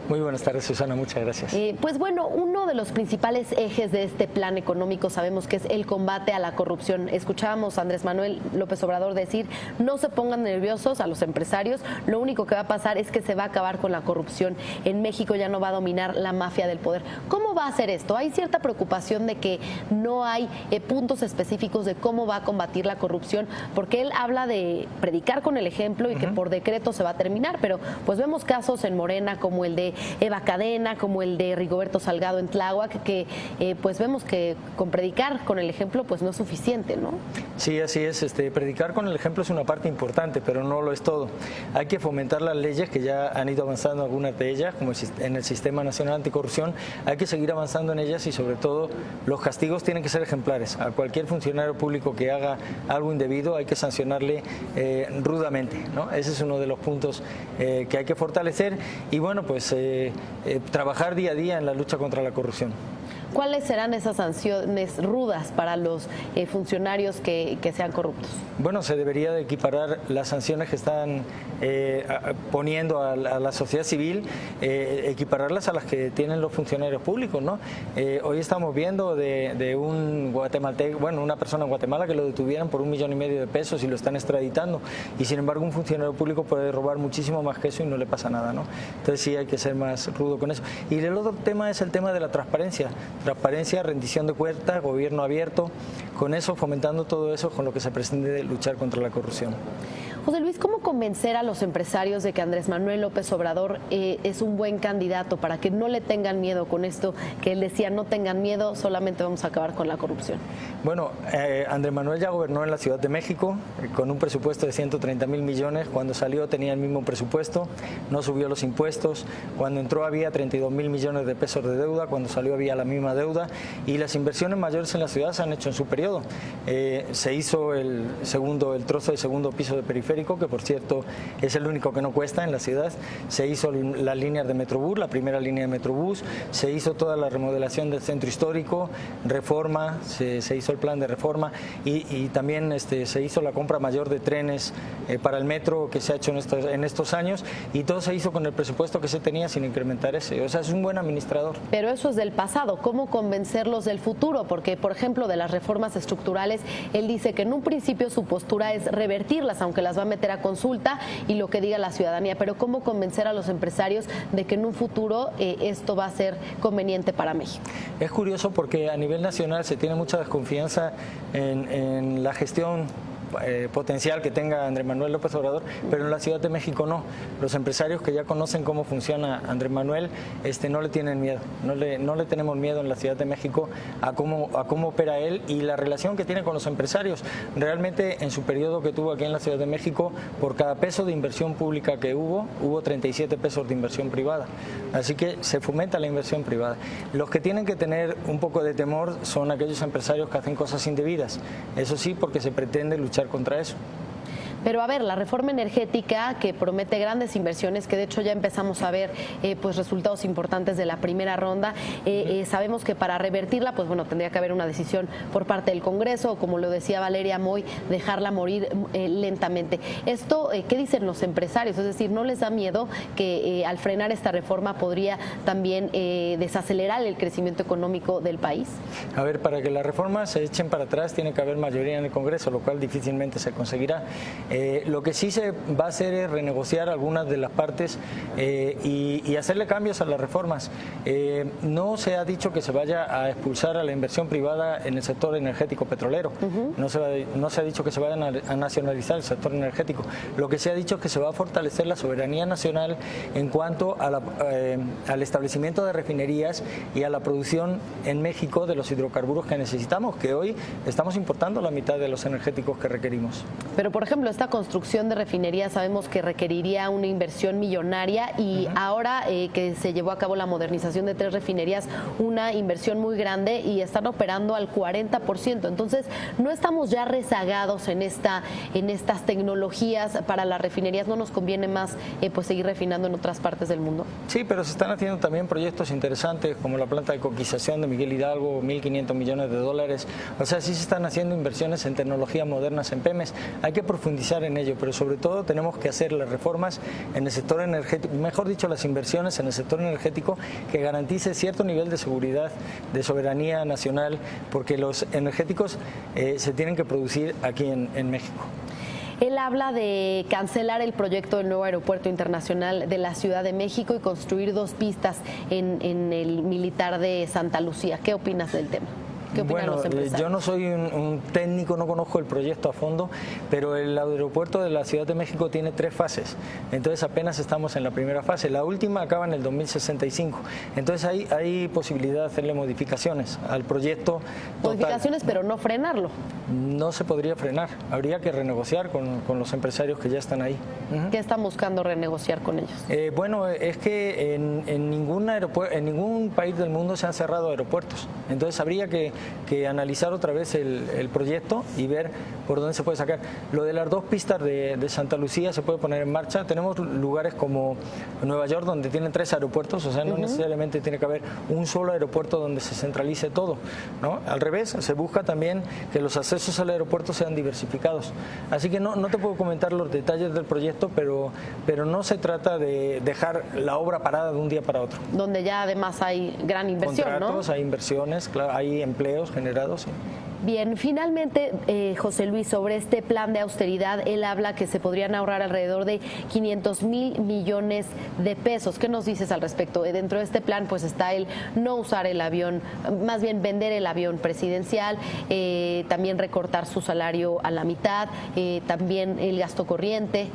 Muy buenas tardes, Susana, muchas gracias. Pues bueno, uno de los principales ejes de este plan económico sabemos que es el combate a la corrupción. Escuchábamos a Andrés Manuel López Obrador decir: no se pongan nerviosos a los empresarios, lo único que va a pasar es que se va a acabar con la corrupción. En México ya no va a dominar la mafia del poder. ¿Cómo va a hacer esto? Hay cierta preocupación de que no hay puntos específicos de cómo va a combatir la corrupción, porque él habla de predicar con el ejemplo y que por decreto se va a terminar, pero pues vemos casos en Morena como el de Eva Cadena, como el de Rigoberto Salgado en Tláhuac, que pues vemos que con predicar con el ejemplo pues no es suficiente, ¿no? Sí, así es. Predicar con el ejemplo es una parte importante, pero no lo es todo. Hay que fomentar las leyes que ya han ido avanzando, algunas de ellas, como en el Sistema Nacional Anticorrupción. Hay que seguir avanzando en ellas y sobre todo los castigos tienen que ser ejemplares. A cualquier funcionario público que haga algo indebido hay que sancionarle rudamente, ¿no? Ese es uno de los puntos que hay que fortalecer y bueno, pues trabajar día a día en la lucha contra la corrupción. ¿Cuáles serán esas sanciones rudas para los funcionarios que sean corruptos? Bueno, se debería de equiparar las sanciones que están poniendo a la sociedad civil, equipararlas a las que tienen los funcionarios públicos, ¿no? Hoy estamos viendo de un guatemalteco, bueno, una persona en Guatemala que lo detuvieron por 1,5 millones de pesos y lo están extraditando, y sin embargo un funcionario público puede robar muchísimo más que eso y no le pasa nada, ¿no? Entonces sí hay que ser más rudo con eso. Y el otro tema es el tema de la transparencia. Transparencia, rendición de cuentas, gobierno abierto, con eso, fomentando todo eso, con lo que se pretende luchar contra la corrupción. José Luis, ¿cómo convencer a los empresarios de que Andrés Manuel López Obrador es un buen candidato para que no le tengan miedo con esto que él decía: no tengan miedo, solamente vamos a acabar con la corrupción? Bueno, Andrés Manuel ya gobernó en la Ciudad de México con un presupuesto de 130,000 millones. Cuando salió tenía el mismo presupuesto, no subió los impuestos. Cuando entró había 32,000 millones de pesos de deuda, cuando salió había la misma deuda, y las inversiones mayores en la ciudad se han hecho en su periodo. Se hizo el trozo de segundo piso de periférico, que por cierto es el único que no cuesta en la ciudad. Se hizo las líneas de Metrobús, la primera línea de Metrobús, se hizo toda la remodelación del centro histórico, reforma, se hizo el plan de reforma y también se hizo la compra mayor de trenes para el metro que se ha hecho en estos años, y todo se hizo con el presupuesto que se tenía sin incrementar ese. O sea, es un buen administrador. Pero eso es del pasado. ¿Cómo convencerlos del futuro? Porque, por ejemplo, de las reformas estructurales, él dice que en un principio su postura es revertirlas, aunque las va a meter a consulta y lo que diga la ciudadanía. Pero ¿cómo convencer a los empresarios de que en un futuro esto va a ser conveniente para México? Es curioso porque a nivel nacional se tiene mucha desconfianza en la gestión potencial que tenga Andrés Manuel López Obrador, pero en la Ciudad de México no. Los empresarios que ya conocen cómo funciona Andrés Manuel no le tienen miedo, no le tenemos miedo en la Ciudad de México a cómo opera él y la relación que tiene con los empresarios. Realmente en su periodo que tuvo aquí en la Ciudad de México, por cada peso de inversión pública que hubo 37 pesos de inversión privada. Así que se fomenta la inversión privada. Los que tienen que tener un poco de temor son aquellos empresarios que hacen cosas indebidas. Eso sí, porque se pretende luchar contra eso. Pero a ver, la reforma energética que promete grandes inversiones, que de hecho ya empezamos a ver pues resultados importantes de la primera ronda, sabemos que para revertirla, pues bueno, tendría que haber una decisión por parte del Congreso, o como lo decía Valeria Moy, dejarla morir lentamente. Esto, ¿qué dicen los empresarios? Es decir, ¿no les da miedo que al frenar esta reforma podría también desacelerar el crecimiento económico del país? A ver, para que las reformas se echen para atrás tiene que haber mayoría en el Congreso, lo cual difícilmente se conseguirá. Lo que sí se va a hacer es renegociar algunas de las partes y hacerle cambios a las reformas. No se ha dicho que se vaya a expulsar a la inversión privada en el sector energético petrolero. No se ha dicho que se vayan a nacionalizar el sector energético. Lo que se ha dicho es que se va a fortalecer la soberanía nacional en cuanto a al establecimiento de refinerías y a la producción en México de los hidrocarburos que necesitamos, que hoy estamos importando la mitad de los energéticos que requerimos. Pero, por ejemplo, esta construcción de refinerías sabemos que requeriría una inversión millonaria y ahora que se llevó a cabo la modernización de 3 refinerías, una inversión muy grande y están operando al 40%. Entonces, ¿no estamos ya rezagados en estas tecnologías para las refinerías? ¿No nos conviene más pues seguir refinando en otras partes del mundo? Sí, pero se están haciendo también proyectos interesantes como la planta de coquización de Miguel Hidalgo, 1.500 millones de dólares. O sea, sí se están haciendo inversiones en tecnologías modernas en Pemex. Hay que profundizar profundizar en ello, pero sobre todo tenemos que hacer las reformas en el sector energético, mejor dicho, las inversiones en el sector energético que garantice cierto nivel de seguridad, de soberanía nacional, porque los energéticos se tienen que producir aquí en México. Él habla de cancelar el proyecto del nuevo aeropuerto internacional de la Ciudad de México y construir 2 pistas en el militar de Santa Lucía. ¿Qué opinas del tema? ¿Qué opinan los empresarios? Yo no soy un técnico, no conozco el proyecto a fondo, pero el aeropuerto de la Ciudad de México tiene 3 fases, entonces apenas estamos en la primera fase, la última acaba en el 2065, entonces hay posibilidad de hacerle modificaciones al proyecto total. Modificaciones, pero no frenarlo. No se podría frenar, habría que renegociar con los empresarios que ya están ahí. ¿Qué están buscando renegociar con ellos? Bueno, es que en ningún país del mundo se han cerrado aeropuertos, entonces habría que analizar otra vez el proyecto y ver por dónde se puede sacar. Lo de las 2 pistas de Santa Lucía se puede poner en marcha. Tenemos lugares como Nueva York donde tienen 3 aeropuertos, o sea, no necesariamente tiene que haber un solo aeropuerto donde se centralice todo, ¿no? Al revés, se busca también que los accesos al aeropuerto sean diversificados. Así que no te puedo comentar los detalles del proyecto, pero no se trata de dejar la obra parada de un día para otro. Donde ya además hay gran inversión, contratos, ¿no? Hay inversiones, claro, hay empleos generados. Sí. Bien, finalmente, José Luis, sobre este plan de austeridad, él habla que se podrían ahorrar alrededor de 500,000 millones de pesos. ¿Qué nos dices al respecto? Dentro de este plan pues está el no usar el avión, más bien vender el avión presidencial, también recortar su salario a la mitad, también el gasto corriente.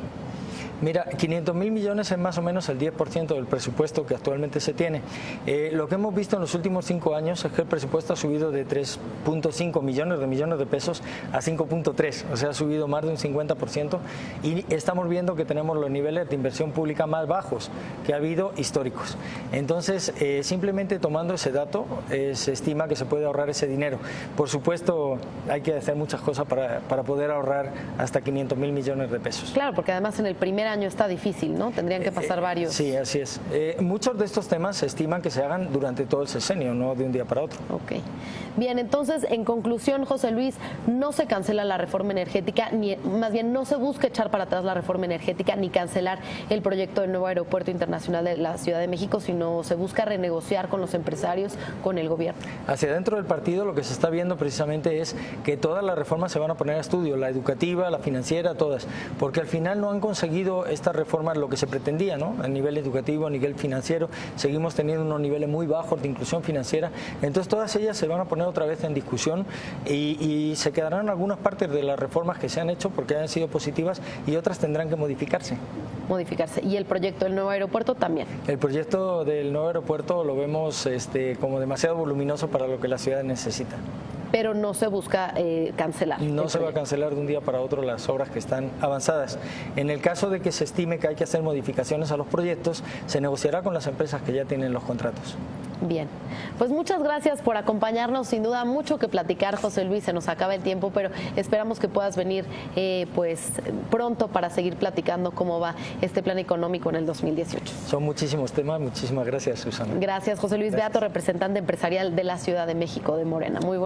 Mira, 500,000 millones es más o menos el 10% del presupuesto que actualmente se tiene. Lo que hemos visto en los últimos 5 años es que el presupuesto ha subido de 3.5 millones de pesos a 5.3, o sea, ha subido más de un 50% y estamos viendo que tenemos los niveles de inversión pública más bajos que ha habido históricos. Entonces, simplemente tomando ese dato, se estima que se puede ahorrar ese dinero. Por supuesto, hay que hacer muchas cosas para poder ahorrar hasta 500,000 millones de pesos. Claro, porque además en el primer año está difícil, ¿no? Tendrían que pasar varios. Sí, así es. Muchos de estos temas se estiman que se hagan durante todo el sexenio, no de un día para otro. Ok. Bien, entonces, en conclusión, José Luis, no se cancela la reforma energética, ni más bien no se busca echar para atrás la reforma energética ni cancelar el proyecto del nuevo aeropuerto internacional de la Ciudad de México, sino se busca renegociar con los empresarios, con el gobierno. Hacia dentro del partido lo que se está viendo precisamente es que todas las reformas se van a poner a estudio, la educativa, la financiera, todas, porque al final no han conseguido estas reformas lo que se pretendía, ¿no? A nivel educativo, a nivel financiero, seguimos teniendo unos niveles muy bajos de inclusión financiera, entonces todas ellas se van a poner otra vez en discusión y se quedarán algunas partes de las reformas que se han hecho porque han sido positivas y otras tendrán que modificarse. Y el proyecto del nuevo aeropuerto también. El proyecto del nuevo aeropuerto lo vemos como demasiado voluminoso para lo que la ciudad necesita. Pero no se busca cancelar. No se va a cancelar de un día para otro las obras que están avanzadas. En el caso de que se estime que hay que hacer modificaciones a los proyectos, se negociará con las empresas que ya tienen los contratos. Bien, pues muchas gracias por acompañarnos, sin duda mucho que platicar, José Luis, se nos acaba el tiempo, pero esperamos que puedas venir pues pronto para seguir platicando cómo va este plan económico en el 2018. Son muchísimos temas, muchísimas gracias, Susana. Gracias, José Luis Beato, representante empresarial de la Ciudad de México de Morena. Muy bueno.